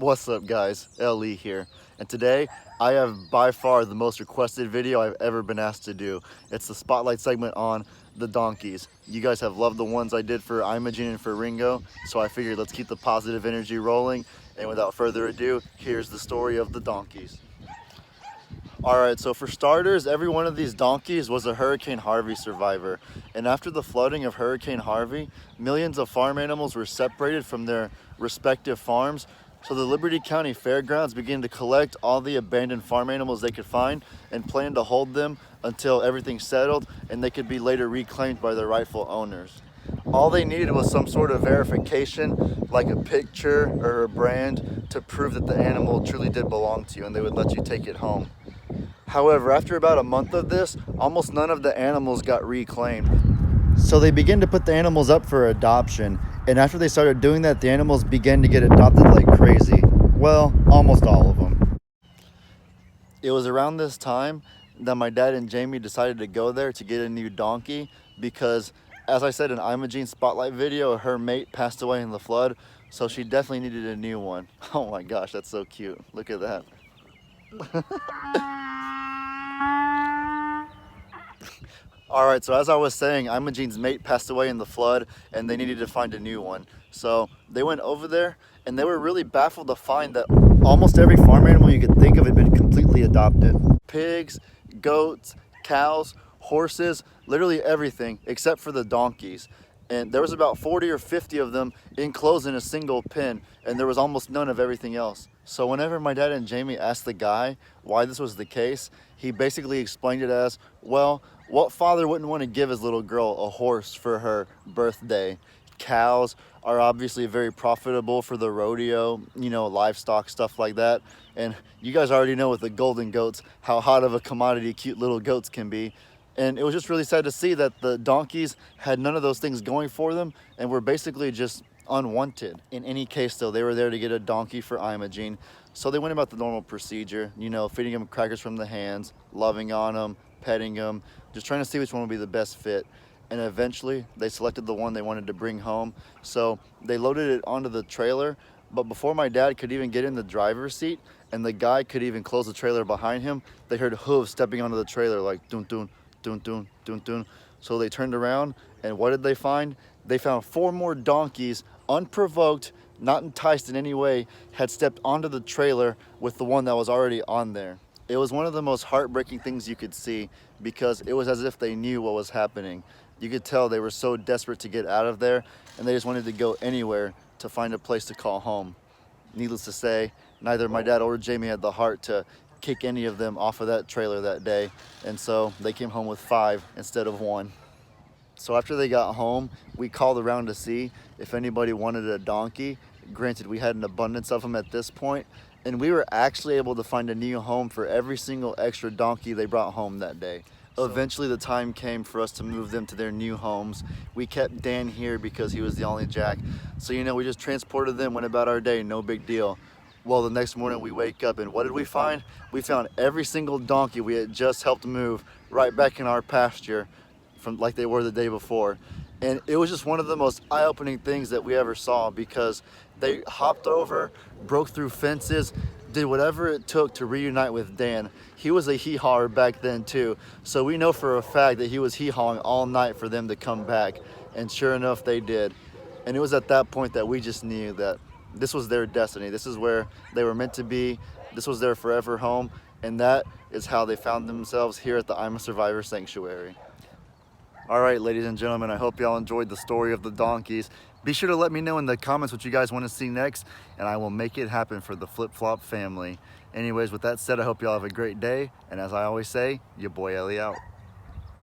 What's up guys, LE here, and today I have by far the most requested video I've ever been asked to do. It's the spotlight segment on the donkeys. You guys have loved the ones I did for Imogene and for Ringo, so I figured let's keep the positive energy rolling, and without further ado, here's the story of the donkeys. Alright, so for starters, every one of these donkeys was a Hurricane Harvey survivor. And after the flooding of Hurricane Harvey, millions of farm animals were separated from their respective farms. So the Liberty County Fairgrounds began to collect all the abandoned farm animals they could find and plan to hold them until everything settled and they could be later reclaimed by their rightful owners. All they needed was some sort of verification, like a picture or a brand, to prove that the animal truly did belong to you, and they would let you take it home. However, after about a month of this, almost none of the animals got reclaimed. So they began to put the animals up for adoption, and after they started doing that, the animals began to get adopted like crazy. Well, almost all of them. It was around this time that my dad and Jamie decided to go there to get a new donkey because, as I said in Imogene Spotlight video, her mate passed away in the flood, so she definitely needed a new one. Oh my gosh, that's so cute. Look at that. Alright, so as I was saying, Imogene's mate passed away in the flood and they needed to find a new one. So they went over there and they were really baffled to find that almost every farm animal you could think of had been completely adopted. Pigs, goats, cows, horses, literally everything except for the donkeys. And there was about 40 or 50 of them enclosed in a single pen, and there was almost none of everything else. So whenever my dad and Jamie asked the guy why this was the case, he basically explained it as, well, what father wouldn't want to give his little girl a horse for her birthday? Cows are obviously very profitable for the rodeo, livestock, stuff like that. And you guys already know with the golden goats how hot of a commodity cute little goats can be. And it was just really sad to see that the donkeys had none of those things going for them and were basically just unwanted. In any case though, they were there to get a donkey for Imogene. So they went about the normal procedure, feeding them crackers from the hands, loving on them, petting them, just trying to see which one would be the best fit. And eventually they selected the one they wanted to bring home. So they loaded it onto the trailer, but before my dad could even get in the driver's seat and the guy could even close the trailer behind him, they heard hooves stepping onto the trailer like dun dun, dun dun, dun dun. So they turned around and what did they find? They found 4 more donkeys, unprovoked, not enticed in any way, had stepped onto the trailer with the one that was already on there. It was one of the most heartbreaking things you could see because it was as if they knew what was happening. You could tell they were so desperate to get out of there and they just wanted to go anywhere to find a place to call home. Needless to say, neither my dad or Jamie had the heart to kick any of them off of that trailer that day, and so they came home with 5 instead of 1. So after they got home, we called around to see if anybody wanted a donkey. Granted, we had an abundance of them at this point, and we were actually able to find a new home for every single extra donkey they brought home that day. Eventually the time came for us to move them to their new homes. We kept Dan here because he was the only jack. So we just transported them, went about our day, no big deal. Well, the next morning we wake up and what did we find? We found every single donkey we had just helped move right back in our pasture from like they were the day before. And it was just one of the most eye-opening things that we ever saw because they hopped over, broke through fences, did whatever it took to reunite with Dan. He was a hee-hawer back then too, so we know for a fact that he was hee-hawing all night for them to come back, and sure enough they did. And it was at that point that we just knew that this was their destiny. This is where they were meant to be. This was their forever home, and that is how they found themselves here at the I'm a Survivor Sanctuary. Alright, ladies and gentlemen, I hope y'all enjoyed the story of the donkeys. Be sure to let me know in the comments what you guys want to see next, and I will make it happen for the Flip Flop family. Anyways, with that said, I hope y'all have a great day, and as I always say, your boy Ellie out.